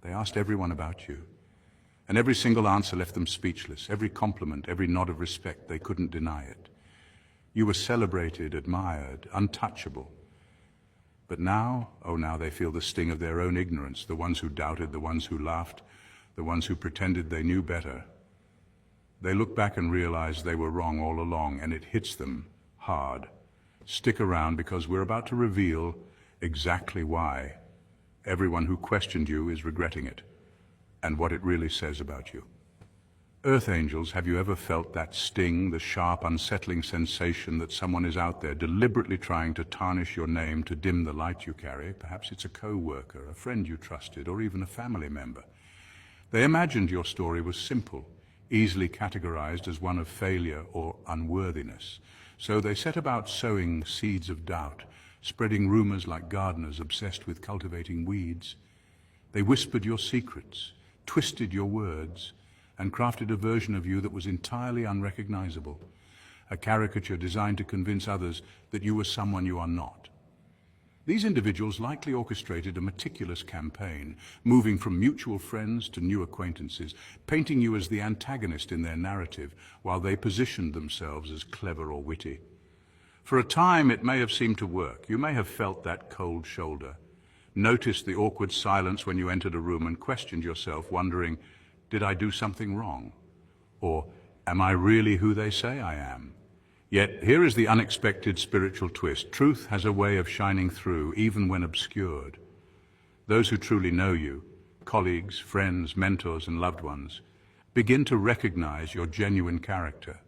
They asked everyone about you. And every single answer left them speechless. Every compliment, every nod of respect, they couldn't deny it. You were celebrated, admired, untouchable. But now, oh now they feel the sting of their own ignorance, the ones who doubted, the ones who laughed, the ones who pretended they knew better. They look back and realize they were wrong all along, and it hits them hard. Stick around, because we're about to reveal exactly why everyone who questioned you is regretting it, and what it really says about you. Earth angels, have you ever felt that sting, the sharp, unsettling sensation that someone is out there deliberately trying to tarnish your name, to dim the light you carry? Perhaps it's a co-worker, a friend you trusted, or even a family member. They imagined your story was simple, easily categorized as one of failure or unworthiness. So they set about sowing seeds of doubt, spreading rumors like gardeners obsessed with cultivating weeds. They whispered your secrets, twisted your words, and crafted a version of you that was entirely unrecognizable, a caricature designed to convince others that you were someone you are not. These individuals likely orchestrated a meticulous campaign, moving from mutual friends to new acquaintances, painting you as the antagonist in their narrative, while they positioned themselves as clever or witty. For a time, it may have seemed to work. You may have felt that cold shoulder, noticed the awkward silence when you entered a room, and questioned yourself, wondering, did I do something wrong? Or, am I really who they say I am? Yet, here is the unexpected spiritual twist. Truth has a way of shining through, even when obscured. Those who truly know you, colleagues, friends, mentors, and loved ones, begin to recognize your genuine character.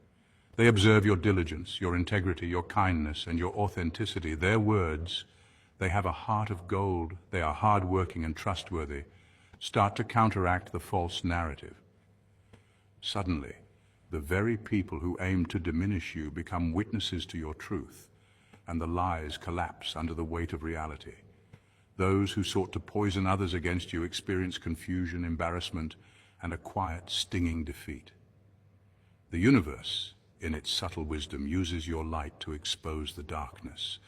They observe your diligence, your integrity, your kindness, and your authenticity. Their words, they have a heart of gold, they are hardworking and trustworthy, start to counteract the false narrative. Suddenly, the very people who aim to diminish you become witnesses to your truth, and the lies collapse under the weight of reality. Those who sought to poison others against you experience confusion, embarrassment, and a quiet, stinging defeat. The universe, in its subtle wisdom, uses your light to expose the darkness,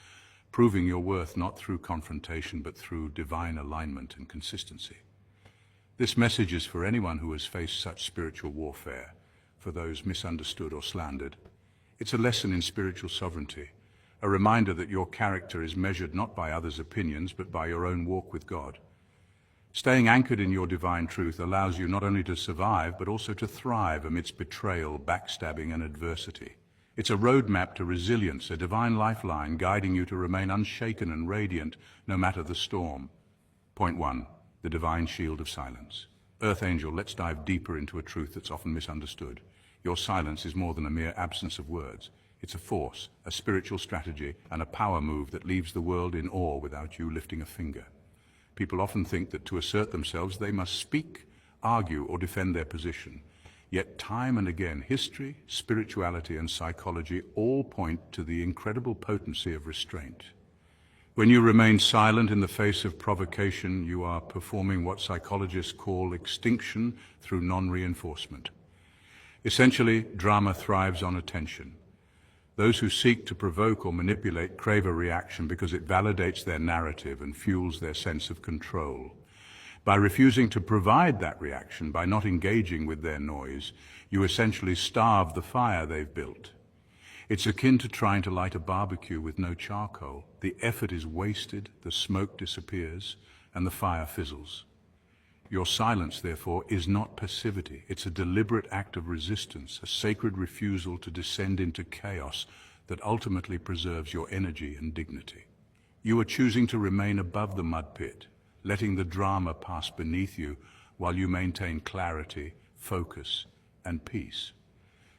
proving your worth not through confrontation but through divine alignment and consistency. This message is for anyone who has faced such spiritual warfare, for those misunderstood or slandered. It's a lesson in spiritual sovereignty, a reminder that your character is measured not by others' opinions, but by your own walk with God. Staying anchored in your divine truth allows you not only to survive, but also to thrive amidst betrayal, backstabbing, and adversity. It's a roadmap to resilience, a divine lifeline guiding you to remain unshaken and radiant no matter the storm. Point 1. The divine shield of silence. Earth Angel, let's dive deeper into a truth that's often misunderstood. Your silence is more than a mere absence of words. It's a force, a spiritual strategy, and a power move that leaves the world in awe without you lifting a finger. People often think that to assert themselves they must speak, argue, or defend their position. Yet time and again, history, spirituality, and psychology all point to the incredible potency of restraint. When you remain silent in the face of provocation, you are performing what psychologists call extinction through non-reinforcement. Essentially, drama thrives on attention. Those who seek to provoke or manipulate crave a reaction because it validates their narrative and fuels their sense of control. By refusing to provide that reaction, by not engaging with their noise, you essentially starve the fire they've built. It's akin to trying to light a barbecue with no charcoal. The effort is wasted, the smoke disappears, and the fire fizzles. Your silence, therefore, is not passivity. It's a deliberate act of resistance, a sacred refusal to descend into chaos that ultimately preserves your energy and dignity. You are choosing to remain above the mud pit, letting the drama pass beneath you while you maintain clarity, focus, and peace.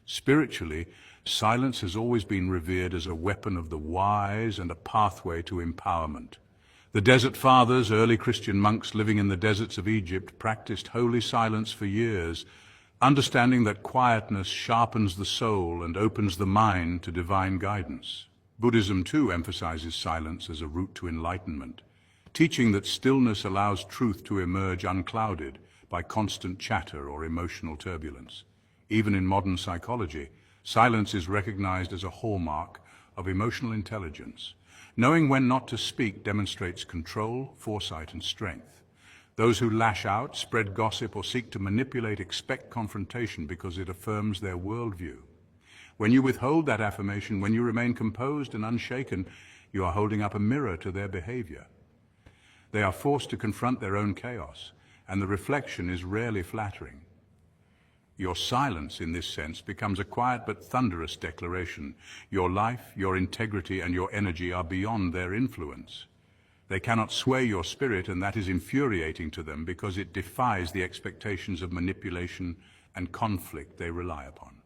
Spiritually, silence has always been revered as a weapon of the wise and a pathway to empowerment. The Desert Fathers, early Christian monks living in the deserts of Egypt, practiced holy silence for years, understanding that quietness sharpens the soul and opens the mind to divine guidance. Buddhism, too, emphasizes silence as a route to enlightenment, teaching that stillness allows truth to emerge unclouded by constant chatter or emotional turbulence. Even in modern psychology, silence is recognized as a hallmark of emotional intelligence. Knowing when not to speak demonstrates control, foresight, and strength. Those who lash out, spread gossip, or seek to manipulate expect confrontation because it affirms their worldview. When you withhold that affirmation, when you remain composed and unshaken, you are holding up a mirror to their behavior. They are forced to confront their own chaos, and the reflection is rarely flattering. Your silence, in this sense, becomes a quiet but thunderous declaration. Your life, your integrity, and your energy are beyond their influence. They cannot sway your spirit, and that is infuriating to them because it defies the expectations of manipulation and conflict they rely upon.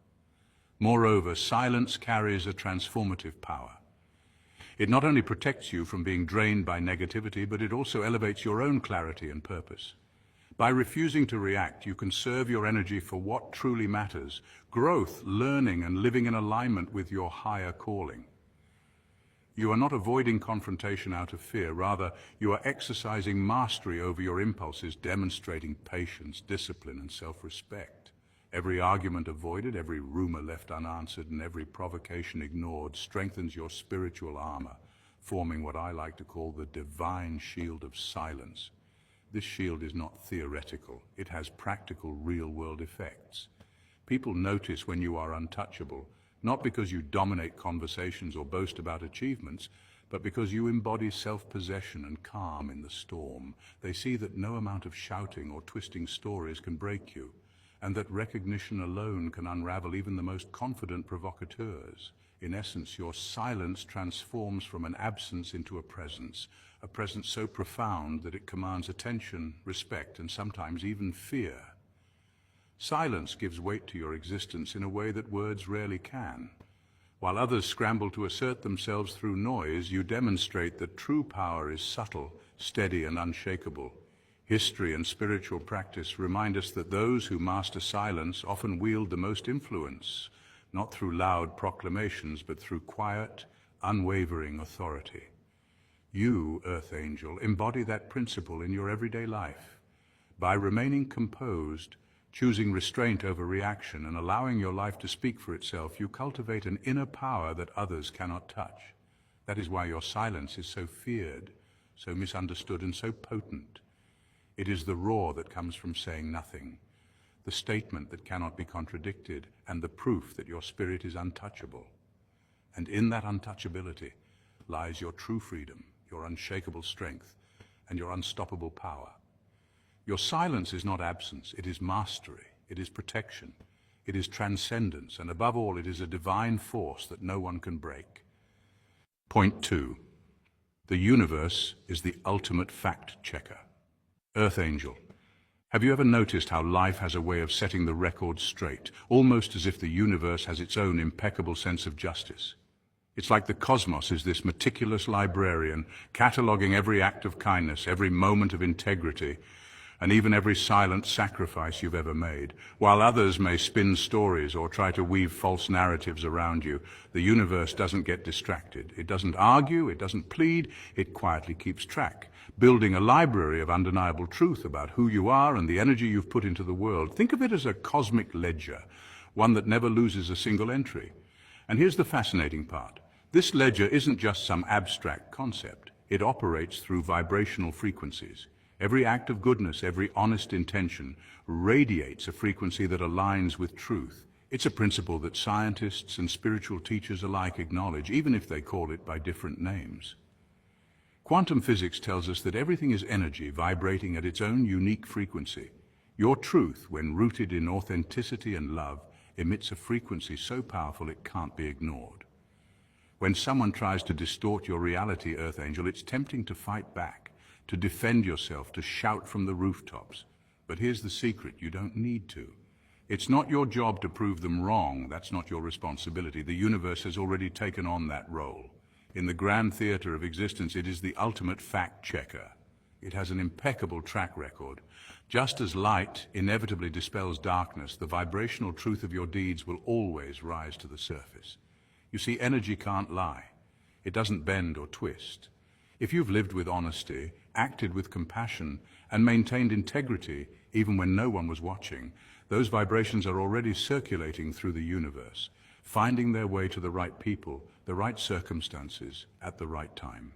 Moreover, silence carries a transformative power. It not only protects you from being drained by negativity, but it also elevates your own clarity and purpose. By refusing to react, you conserve your energy for what truly matters: growth, learning, and living in alignment with your higher calling. You are not avoiding confrontation out of fear. Rather, you are exercising mastery over your impulses, demonstrating patience, discipline, and self-respect. Every argument avoided, every rumor left unanswered, and every provocation ignored strengthens your spiritual armor, forming what I like to call the divine shield of silence. This shield is not theoretical. It has practical, real-world effects. People notice when you are untouchable, not because you dominate conversations or boast about achievements, but because you embody self-possession and calm in the storm. They see that no amount of shouting or twisting stories can break you, and that recognition alone can unravel even the most confident provocateurs. In essence, your silence transforms from an absence into a presence so profound that it commands attention, respect, and sometimes even fear. Silence gives weight to your existence in a way that words rarely can. While others scramble to assert themselves through noise, you demonstrate that true power is subtle, steady, and unshakable. History and spiritual practice remind us that those who master silence often wield the most influence, not through loud proclamations, but through quiet, unwavering authority. You, Earth Angel, embody that principle in your everyday life. By remaining composed, choosing restraint over reaction, and allowing your life to speak for itself, you cultivate an inner power that others cannot touch. That is why your silence is so feared, so misunderstood, and so potent. It is the roar that comes from saying nothing, the statement that cannot be contradicted, and the proof that your spirit is untouchable. And in that untouchability lies your true freedom, your unshakable strength, and your unstoppable power. Your silence is not absence, it is mastery, it is protection, it is transcendence, and above all, it is a divine force that no one can break. Point 2. The universe is the ultimate fact checker. Earth Angel, have you ever noticed how life has a way of setting the record straight, almost as if the universe has its own impeccable sense of justice? It's like the cosmos is this meticulous librarian, cataloging every act of kindness, every moment of integrity, and even every silent sacrifice you've ever made. While others may spin stories or try to weave false narratives around you, the universe doesn't get distracted. It doesn't argue, it doesn't plead, it quietly keeps track, building a library of undeniable truth about who you are and the energy you've put into the world. Think of it as a cosmic ledger, one that never loses a single entry. And here's the fascinating part. This ledger isn't just some abstract concept. It operates through vibrational frequencies. Every act of goodness, every honest intention radiates a frequency that aligns with truth. It's a principle that scientists and spiritual teachers alike acknowledge, even if they call it by different names. Quantum physics tells us that everything is energy vibrating at its own unique frequency. Your truth, when rooted in authenticity and love, emits a frequency so powerful it can't be ignored. When someone tries to distort your reality, Earth Angel, it's tempting to fight back, to defend yourself, to shout from the rooftops. But here's the secret: you don't need to. It's not your job to prove them wrong. That's not your responsibility. The universe has already taken on that role. In the grand theater of existence, it is the ultimate fact checker. It has an impeccable track record. Just as light inevitably dispels darkness, the vibrational truth of your deeds will always rise to the surface. You see, energy can't lie. It doesn't bend or twist. If you've lived with honesty, acted with compassion, and maintained integrity even when no one was watching, those vibrations are already circulating through the universe, finding their way to the right people, the right circumstances, at the right time.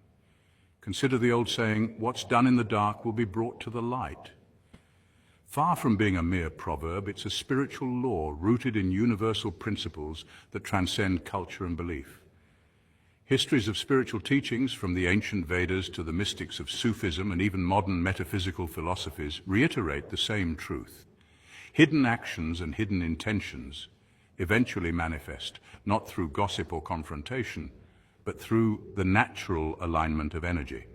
Consider the old saying, "What's done in the dark will be brought to the light." Far from being a mere proverb, it's a spiritual law rooted in universal principles that transcend culture and belief. Histories of spiritual teachings, from the ancient Vedas to the mystics of Sufism and even modern metaphysical philosophies, reiterate the same truth. Hidden actions and hidden intentions eventually manifest, not through gossip or confrontation, but through the natural alignment of energy.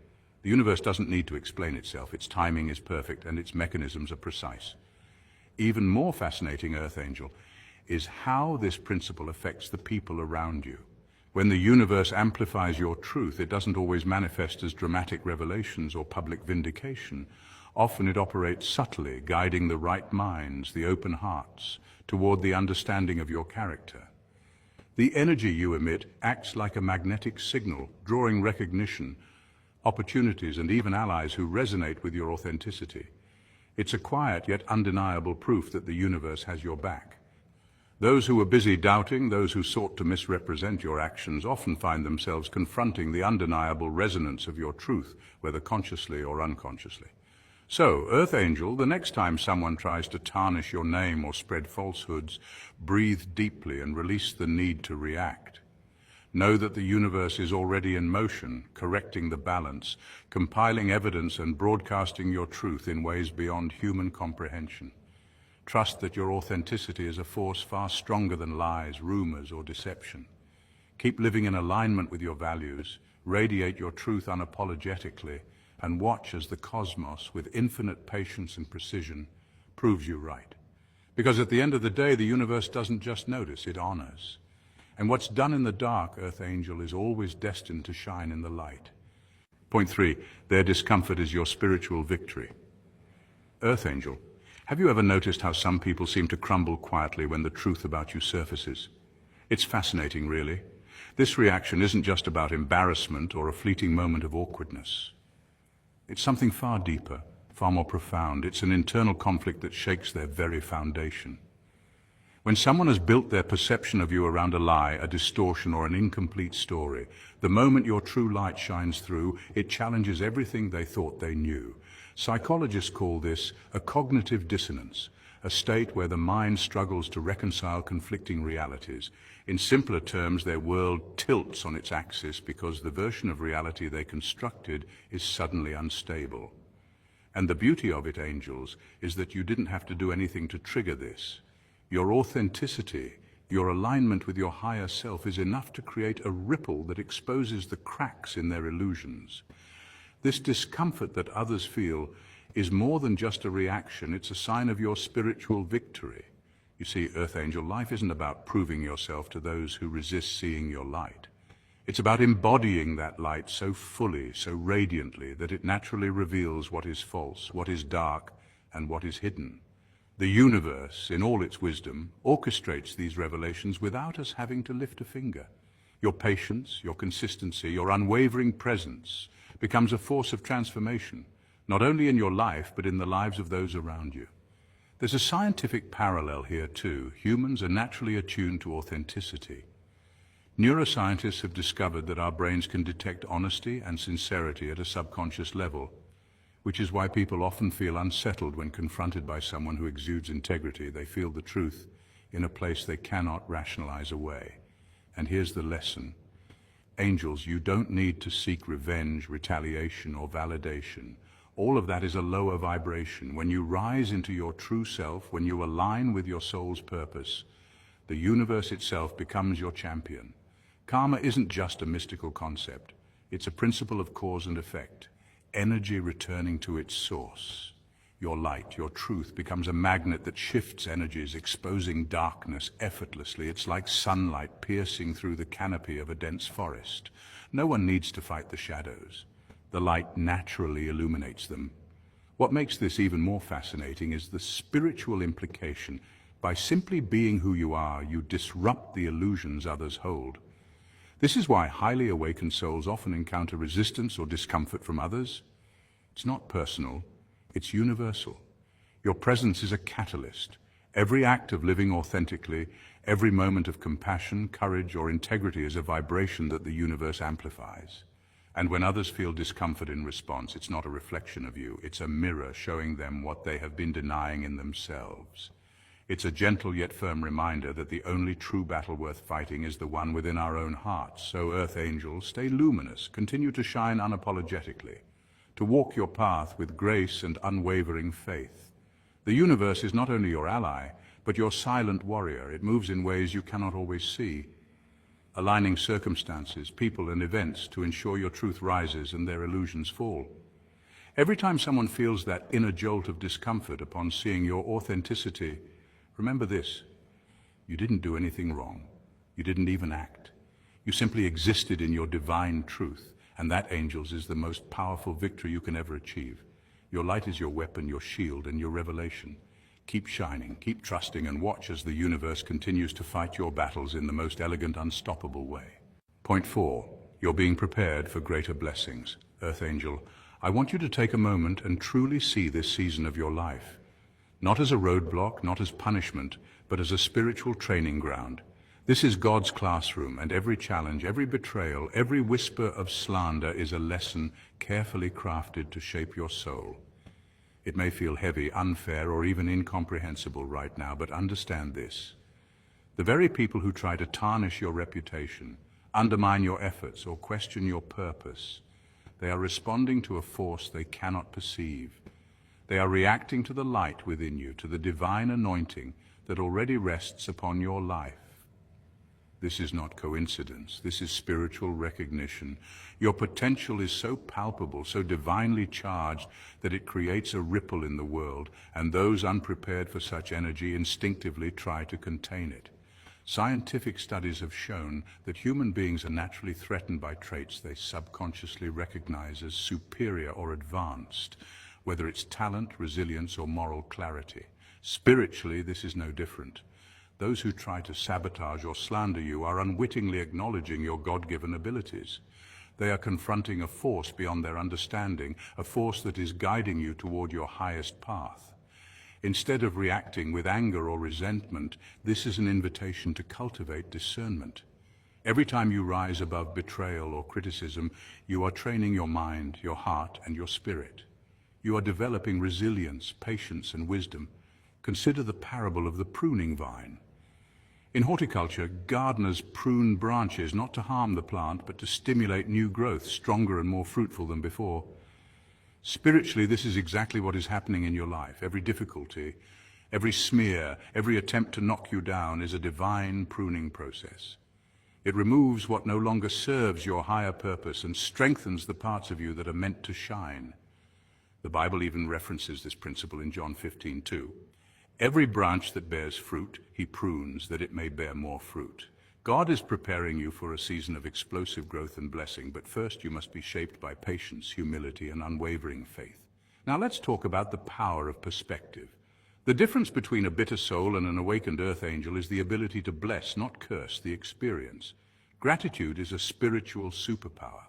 The universe doesn't need to explain itself. Its timing is perfect and its mechanisms are precise. Even more fascinating, Earth Angel, is how this principle affects the people around you. When the universe amplifies your truth, it doesn't always manifest as dramatic revelations or public vindication. Often it operates subtly, guiding the right minds, the open hearts, toward the understanding of your character. The energy you emit acts like a magnetic signal, drawing recognition, opportunities, and even allies who resonate with your authenticity. It's a quiet yet undeniable proof that the universe has your back. Those who were busy doubting, those who sought to misrepresent your actions, often find themselves confronting the undeniable resonance of your truth, whether consciously or unconsciously. So, Earth Angel, the next time someone tries to tarnish your name or spread falsehoods, breathe deeply and release the need to react. Know that the universe is already in motion, correcting the balance, compiling evidence and broadcasting your truth in ways beyond human comprehension. Trust that your authenticity is a force far stronger than lies, rumors, or deception. Keep living in alignment with your values, radiate your truth unapologetically, and watch as the cosmos, with infinite patience and precision, proves you right. Because at the end of the day, the universe doesn't just notice, it honors. And what's done in the dark, Earth Angel, is always destined to shine in the light. Point 3, their discomfort is your spiritual victory. Earth Angel, have you ever noticed how some people seem to crumble quietly when the truth about you surfaces? It's fascinating, really. This reaction isn't just about embarrassment or a fleeting moment of awkwardness. It's something far deeper, far more profound. It's an internal conflict that shakes their very foundation. When someone has built their perception of you around a lie, a distortion, or an incomplete story, the moment your true light shines through, it challenges everything they thought they knew. Psychologists call this a cognitive dissonance, a state where the mind struggles to reconcile conflicting realities. In simpler terms, their world tilts on its axis because the version of reality they constructed is suddenly unstable. And the beauty of it, angels, is that you didn't have to do anything to trigger this. Your authenticity, your alignment with your higher self is enough to create a ripple that exposes the cracks in their illusions. This discomfort that others feel is more than just a reaction, it's a sign of your spiritual victory. You see, Earth Angel, life isn't about proving yourself to those who resist seeing your light. It's about embodying that light so fully, so radiantly, that it naturally reveals what is false, what is dark, and what is hidden. The universe, in all its wisdom, orchestrates these revelations without us having to lift a finger. Your patience, your consistency, your unwavering presence becomes a force of transformation, not only in your life, but in the lives of those around you. There's a scientific parallel here too. Humans are naturally attuned to authenticity. Neuroscientists have discovered that our brains can detect honesty and sincerity at a subconscious level, which is why people often feel unsettled when confronted by someone who exudes integrity. They feel the truth in a place they cannot rationalize away. And here's the lesson. Angels, you don't need to seek revenge, retaliation, or validation. All of that is a lower vibration. When you rise into your true self, when you align with your soul's purpose, the universe itself becomes your champion. Karma isn't just a mystical concept. It's a principle of cause and effect. Energy returning to its source. Your light, your truth, becomes a magnet that shifts energies, exposing darkness effortlessly. It's like sunlight piercing through the canopy of a dense forest. No one needs to fight the shadows. The light naturally illuminates them. What makes this even more fascinating is the spiritual implication. By simply being who you are, you disrupt the illusions others hold. This is why highly awakened souls often encounter resistance or discomfort from others. It's not personal, it's universal. Your presence is a catalyst. Every act of living authentically, every moment of compassion, courage, or integrity is a vibration that the universe amplifies. And when others feel discomfort in response, it's not a reflection of you, it's a mirror showing them what they have been denying in themselves. It's a gentle yet firm reminder that the only true battle worth fighting is the one within our own hearts. So, Earth Angels, stay luminous, continue to shine unapologetically, to walk your path with grace and unwavering faith. The universe is not only your ally, but your silent warrior. It moves in ways you cannot always see, aligning circumstances, people, and events to ensure your truth rises and their illusions fall. Every time someone feels that inner jolt of discomfort upon seeing your authenticity, remember this: you didn't do anything wrong. You didn't even act. You simply existed in your divine truth, and that, angels, is the most powerful victory you can ever achieve. Your light is your weapon, your shield, and your revelation. Keep shining, keep trusting, and watch as the universe continues to fight your battles in the most elegant, unstoppable way. Point 4. You're being prepared for greater blessings. Earth Angel, I want you to take a moment and truly see this season of your life, not as a roadblock, not as punishment, but as a spiritual training ground. This is God's classroom, and every challenge, every betrayal, every whisper of slander is a lesson carefully crafted to shape your soul. It may feel heavy, unfair, or even incomprehensible right now, but understand this: the very people who try to tarnish your reputation, undermine your efforts, or question your purpose, they are responding to a force they cannot perceive. They are reacting to the light within you, to the divine anointing that already rests upon your life. This is not coincidence. This is spiritual recognition. Your potential is so palpable, so divinely charged, that it creates a ripple in the world, and those unprepared for such energy instinctively try to contain it. Scientific studies have shown that human beings are naturally threatened by traits they subconsciously recognize as superior or advanced, whether it's talent, resilience, or moral clarity. Spiritually, this is no different. Those who try to sabotage or slander you are unwittingly acknowledging your God-given abilities. They are confronting a force beyond their understanding, a force that is guiding you toward your highest path. Instead of reacting with anger or resentment, this is an invitation to cultivate discernment. Every time you rise above betrayal or criticism, you are training your mind, your heart, and your spirit. You are developing resilience, patience, and wisdom. Consider the parable of the pruning vine. In horticulture, gardeners prune branches not to harm the plant, but to stimulate new growth, stronger and more fruitful than before. Spiritually, this is exactly what is happening in your life. Every difficulty, every smear, every attempt to knock you down is a divine pruning process. It removes what no longer serves your higher purpose and strengthens the parts of you that are meant to shine. The Bible even references this principle in John 15:2. Every branch that bears fruit, he prunes, that it may bear more fruit. God is preparing you for a season of explosive growth and blessing, but first you must be shaped by patience, humility, and unwavering faith. Now let's talk about the power of perspective. The difference between a bitter soul and an awakened earth angel is the ability to bless, not curse, the experience. Gratitude is a spiritual superpower.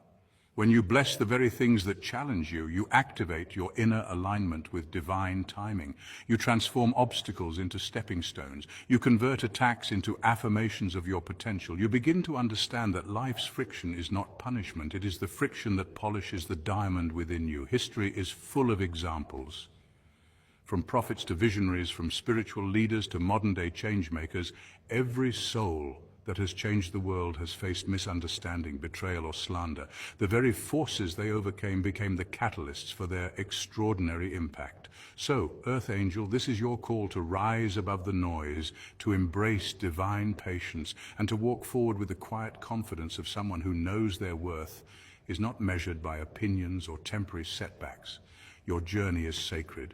When you bless the very things that challenge you, you activate your inner alignment with divine timing. You transform obstacles into stepping stones. You convert attacks into affirmations of your potential. You begin to understand that life's friction is not punishment. It is the friction that polishes the diamond within you. History is full of examples. From prophets to visionaries, from spiritual leaders to modern-day change-makers, every soul that has changed the world has faced misunderstanding, betrayal, or slander. The very forces they overcame became the catalysts for their extraordinary impact. So, Earth Angel, this is your call to rise above the noise, to embrace divine patience, and to walk forward with the quiet confidence of someone who knows their worth is not measured by opinions or temporary setbacks. Your journey is sacred.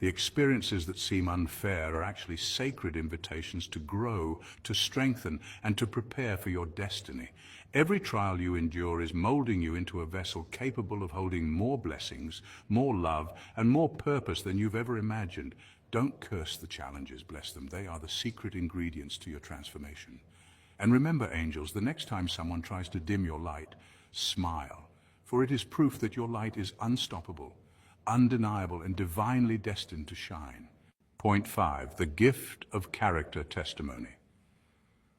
The experiences that seem unfair are actually sacred invitations to grow, to strengthen, and to prepare for your destiny. Every trial you endure is molding you into a vessel capable of holding more blessings, more love, and more purpose than you've ever imagined. Don't curse the challenges, bless them. They are the secret ingredients to your transformation. And remember, angels, the next time someone tries to dim your light, smile, for it is proof that your light is unstoppable, undeniable, and divinely destined to shine. Point 5, the gift of character testimony.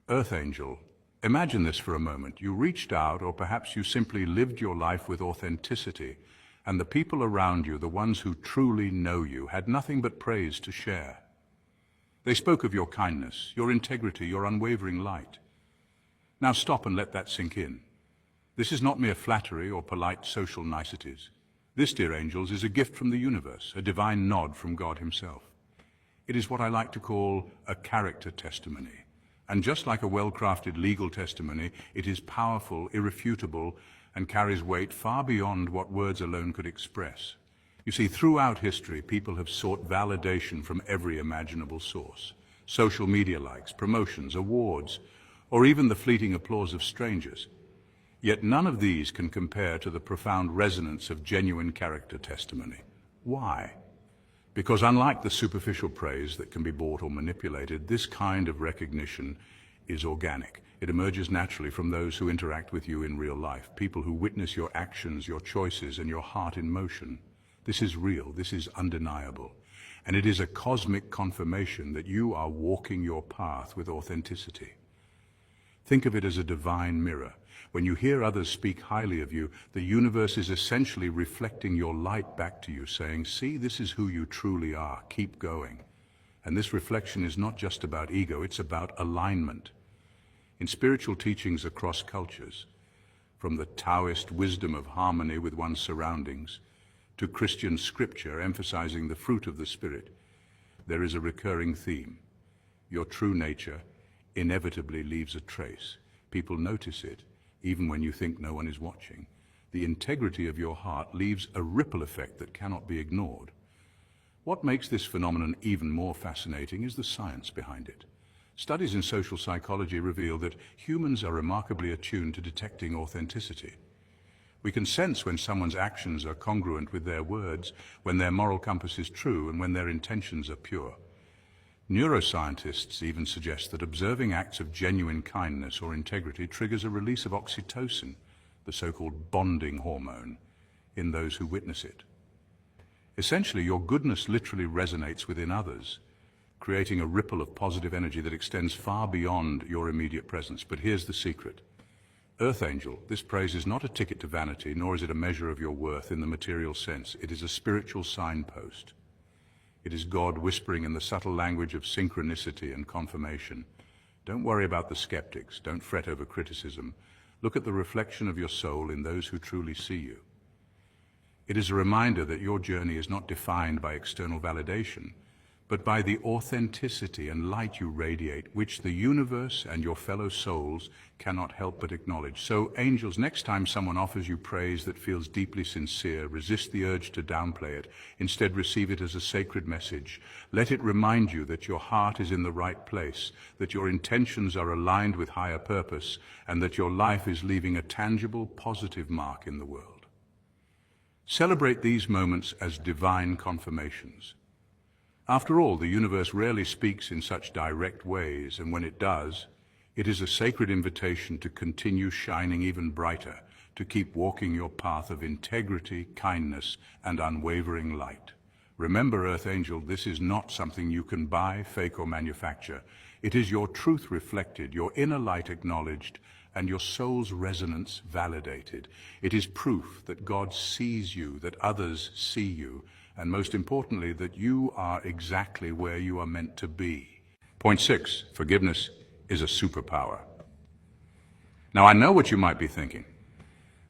Earth Angel, Imagine this for a moment. You reached out, or perhaps you simply lived your life with authenticity, and the people around you, the ones who truly know you, had nothing but praise to share. They spoke of your kindness, your integrity, your unwavering light. Now stop and let that sink in. This is not mere flattery or polite social niceties. This, dear angels, is a gift from the universe, a divine nod from God himself. It is what I like to call a character testimony. And just like a well-crafted legal testimony, it is powerful, irrefutable, and carries weight far beyond what words alone could express. You see, throughout history, people have sought validation from every imaginable source. Social media likes, promotions, awards, or even the fleeting applause of strangers. Yet none of these can compare to the profound resonance of genuine character testimony. Why? Because unlike the superficial praise that can be bought or manipulated, this kind of recognition is organic. It emerges naturally from those who interact with you in real life, people who witness your actions, your choices, and your heart in motion. This is real, this is undeniable, and it is a cosmic confirmation that you are walking your path with authenticity. Think of it as a divine mirror. When you hear others speak highly of you, the universe is essentially reflecting your light back to you, saying, "See, this is who you truly are. Keep going." And this reflection is not just about ego, it's about alignment. In spiritual teachings across cultures, from the Taoist wisdom of harmony with one's surroundings, to Christian scripture emphasizing the fruit of the Spirit, there is a recurring theme. Your true nature inevitably leaves a trace. People notice it, even when you think no one is watching. The integrity of your heart leaves a ripple effect that cannot be ignored. What makes this phenomenon even more fascinating is the science behind it. Studies in social psychology reveal that humans are remarkably attuned to detecting authenticity. We can sense when someone's actions are congruent with their words, when their moral compass is true, and when their intentions are pure. Neuroscientists even suggest that observing acts of genuine kindness or integrity triggers a release of oxytocin, the so-called bonding hormone, in those who witness it. Essentially, your goodness literally resonates within others, creating a ripple of positive energy that extends far beyond your immediate presence. But here's the secret. Earth Angel, this praise is not a ticket to vanity, nor is it a measure of your worth in the material sense. It is a spiritual signpost. It is God whispering in the subtle language of synchronicity and confirmation. Don't worry about the skeptics. Don't fret over criticism. Look at the reflection of your soul in those who truly see you. It is a reminder that your journey is not defined by external validation, but by the authenticity and light you radiate, which the universe and your fellow souls cannot help but acknowledge. So, angels, next time someone offers you praise that feels deeply sincere, resist the urge to downplay it. Instead, receive it as a sacred message. Let it remind you that your heart is in the right place, that your intentions are aligned with higher purpose, and that your life is leaving a tangible, positive mark in the world. Celebrate these moments as divine confirmations. After all, the universe rarely speaks in such direct ways, and when it does, it is a sacred invitation to continue shining even brighter, to keep walking your path of integrity, kindness, and unwavering light. Remember, Earth Angel, this is not something you can buy, fake, or manufacture. It is your truth reflected, your inner light acknowledged, and your soul's resonance validated. It is proof that God sees you, that others see you, and most importantly, that you are exactly where you are meant to be. Point 6, forgiveness is a superpower. Now, I know what you might be thinking.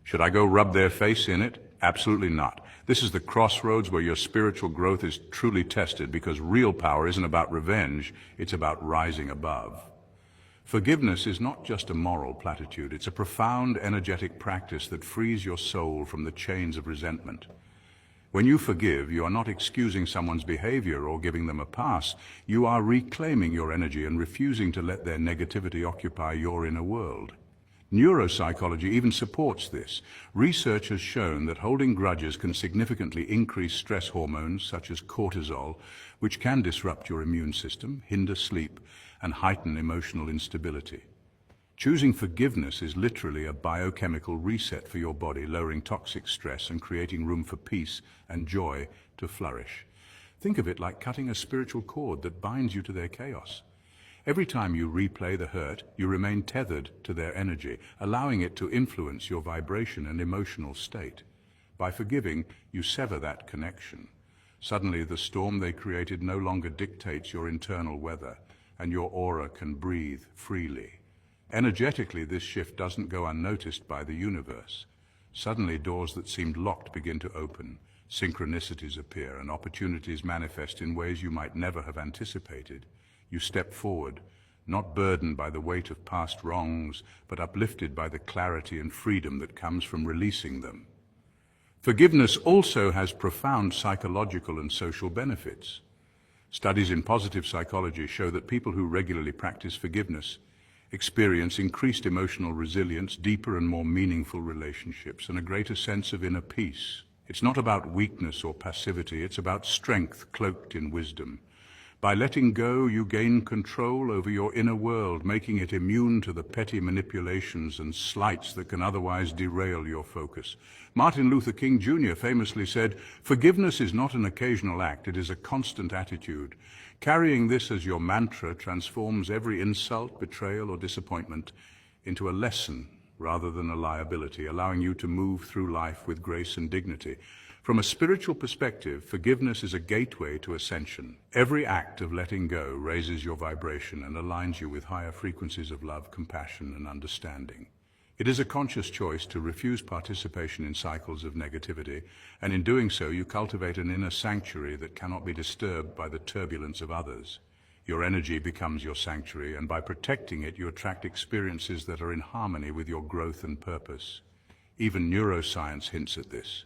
Should I go rub their face in it? Absolutely not. This is the crossroads where your spiritual growth is truly tested, because real power isn't about revenge, it's about rising above. Forgiveness is not just a moral platitude, it's a profound, energetic practice that frees your soul from the chains of resentment. When you forgive, you are not excusing someone's behavior or giving them a pass. You are reclaiming your energy and refusing to let their negativity occupy your inner world. Neuropsychology even supports this. Research has shown that holding grudges can significantly increase stress hormones such as cortisol, which can disrupt your immune system, hinder sleep, and heighten emotional instability. Choosing forgiveness is literally a biochemical reset for your body, lowering toxic stress and creating room for peace and joy to flourish. Think of it like cutting a spiritual cord that binds you to their chaos. Every time you replay the hurt, you remain tethered to their energy, allowing it to influence your vibration and emotional state. By forgiving, you sever that connection. Suddenly, the storm they created no longer dictates your internal weather, and your aura can breathe freely. Energetically, this shift doesn't go unnoticed by the universe. Suddenly, doors that seemed locked begin to open, synchronicities appear, and opportunities manifest in ways you might never have anticipated. You step forward, not burdened by the weight of past wrongs, but uplifted by the clarity and freedom that comes from releasing them. Forgiveness also has profound psychological and social benefits. Studies in positive psychology show that people who regularly practice forgiveness experience increased emotional resilience, deeper and more meaningful relationships, and a greater sense of inner peace. It's not about weakness or passivity, it's about strength cloaked in wisdom. By letting go, you gain control over your inner world, making it immune to the petty manipulations and slights that can otherwise derail your focus. Martin Luther King Jr. famously said, "Forgiveness is not an occasional act, it is a constant attitude." Carrying this as your mantra transforms every insult, betrayal, or disappointment into a lesson rather than a liability, allowing you to move through life with grace and dignity. From a spiritual perspective, forgiveness is a gateway to ascension. Every act of letting go raises your vibration and aligns you with higher frequencies of love, compassion, and understanding. It is a conscious choice to refuse participation in cycles of negativity, and in doing so, you cultivate an inner sanctuary that cannot be disturbed by the turbulence of others. Your energy becomes your sanctuary, and by protecting it, you attract experiences that are in harmony with your growth and purpose. Even neuroscience hints at this.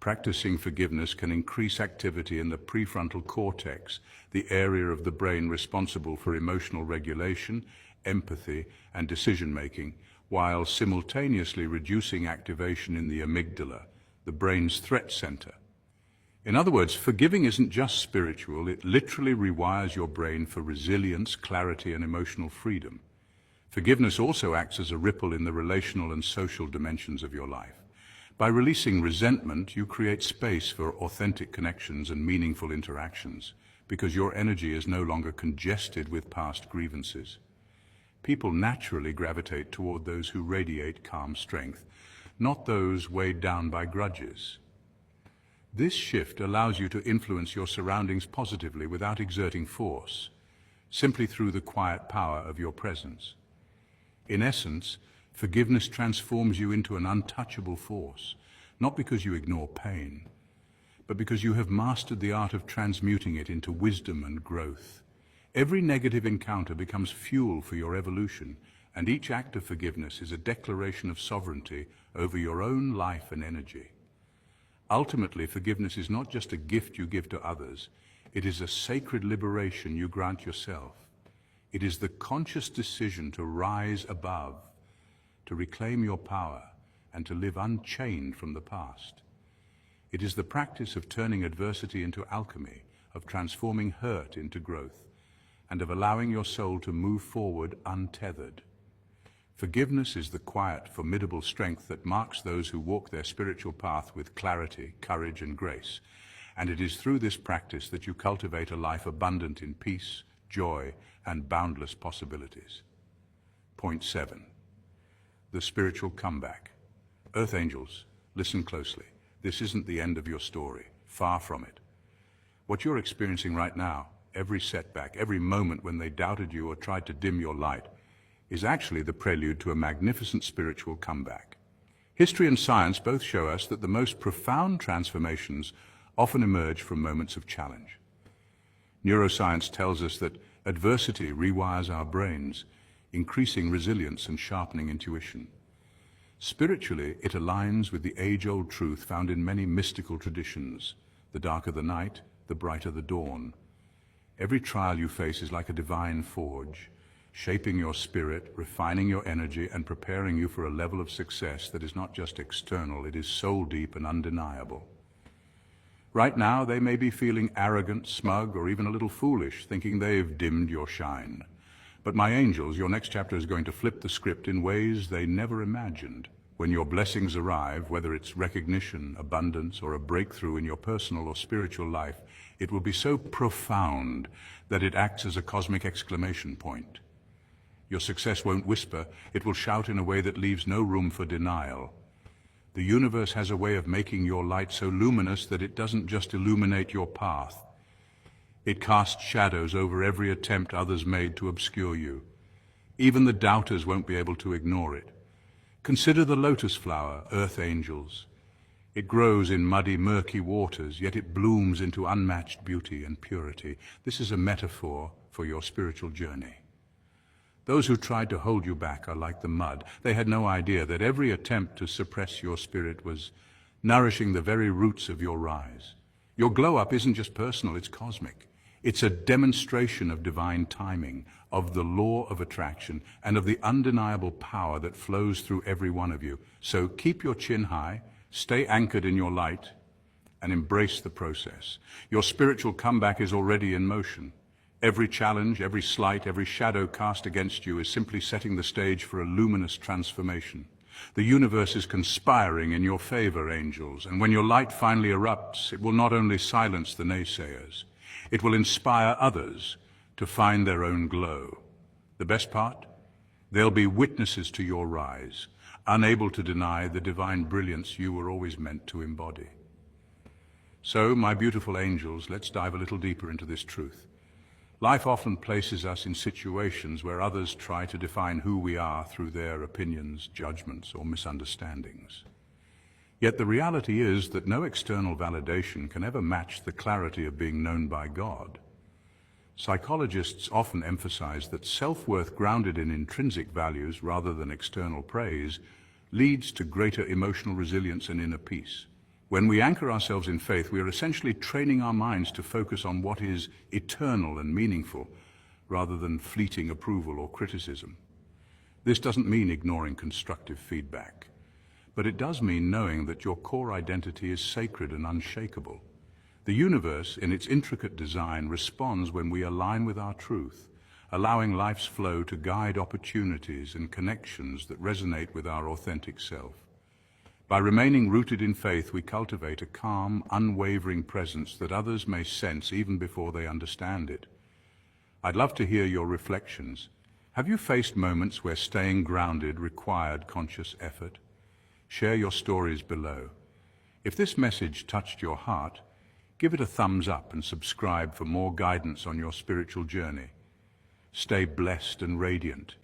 Practicing forgiveness can increase activity in the prefrontal cortex, the area of the brain responsible for emotional regulation, empathy, and decision-making, while simultaneously reducing activation in the amygdala, the brain's threat center. In other words, forgiving isn't just spiritual, it literally rewires your brain for resilience, clarity, and emotional freedom. Forgiveness also acts as a ripple in the relational and social dimensions of your life. By releasing resentment, you create space for authentic connections and meaningful interactions, because your energy is no longer congested with past grievances. People naturally gravitate toward those who radiate calm strength, not those weighed down by grudges. This shift allows you to influence your surroundings positively without exerting force, simply through the quiet power of your presence. In essence, forgiveness transforms you into an untouchable force, not because you ignore pain, but because you have mastered the art of transmuting it into wisdom and growth. Every negative encounter becomes fuel for your evolution, and each act of forgiveness is a declaration of sovereignty over your own life and energy. Ultimately, forgiveness is not just a gift you give to others, it is a sacred liberation you grant yourself. It is the conscious decision to rise above, to reclaim your power, and to live unchained from the past. It is the practice of turning adversity into alchemy, of transforming hurt into growth, and of allowing your soul to move forward untethered. Forgiveness is the quiet, formidable strength that marks those who walk their spiritual path with clarity, courage, and grace. And it is through this practice that you cultivate a life abundant in peace, joy, and boundless possibilities. Point 7. The spiritual comeback. Earth angels, listen closely. This isn't the end of your story. Far from it. What you're experiencing right now, every setback, every moment when they doubted you or tried to dim your light, is actually the prelude to a magnificent spiritual comeback. History and science both show us that the most profound transformations often emerge from moments of challenge. Neuroscience tells us that adversity rewires our brains, increasing resilience and sharpening intuition. Spiritually, it aligns with the age-old truth found in many mystical traditions. The darker the night, the brighter the dawn. Every trial you face is like a divine forge, shaping your spirit, refining your energy, and preparing you for a level of success that is not just external, it is soul-deep and undeniable. Right now, they may be feeling arrogant, smug, or even a little foolish, thinking they've dimmed your shine. But my angels, your next chapter is going to flip the script in ways they never imagined. When your blessings arrive, whether it's recognition, abundance, or a breakthrough in your personal or spiritual life, It will be so profound that it acts as a cosmic exclamation point. Your success won't whisper, it will shout in a way that leaves no room for denial. The universe has a way of making your light so luminous that it doesn't just illuminate your path. It casts shadows over every attempt others made to obscure you. Even the doubters won't be able to ignore it. Consider the lotus flower, earth angels. It grows in muddy, murky waters, yet it blooms into unmatched beauty and purity. This is a metaphor for your spiritual journey. Those who tried to hold you back are like the mud. They had no idea that every attempt to suppress your spirit was nourishing the very roots of your rise. Your glow-up isn't just personal, it's cosmic. It's a demonstration of divine timing, of the law of attraction, and of the undeniable power that flows through every one of you. So keep your chin high, stay anchored in your light, and embrace the process. Your spiritual comeback is already in motion. Every challenge, every slight, every shadow cast against you is simply setting the stage for a luminous transformation. The universe is conspiring in your favor, angels, and when your light finally erupts, it will not only silence the naysayers, it will inspire others to find their own glow. The best part? They'll be witnesses to your rise, unable to deny the divine brilliance you were always meant to embody. So, my beautiful angels, let's dive a little deeper into this truth. Life often places us in situations where others try to define who we are through their opinions, judgments, or misunderstandings. Yet the reality is that no external validation can ever match the clarity of being known by God. Psychologists often emphasize that self-worth grounded in intrinsic values rather than external praise leads to greater emotional resilience and inner peace. When we anchor ourselves in faith, we are essentially training our minds to focus on what is eternal and meaningful, rather than fleeting approval or criticism. This doesn't mean ignoring constructive feedback, but it does mean knowing that your core identity is sacred and unshakable. The universe, in its intricate design, responds when we align with our truth, allowing life's flow to guide opportunities and connections that resonate with our authentic self. By remaining rooted in faith, we cultivate a calm, unwavering presence that others may sense even before they understand it. I'd love to hear your reflections. Have you faced moments where staying grounded required conscious effort? Share your stories below. If this message touched your heart, give it a thumbs up and subscribe for more guidance on your spiritual journey. Stay blessed and radiant.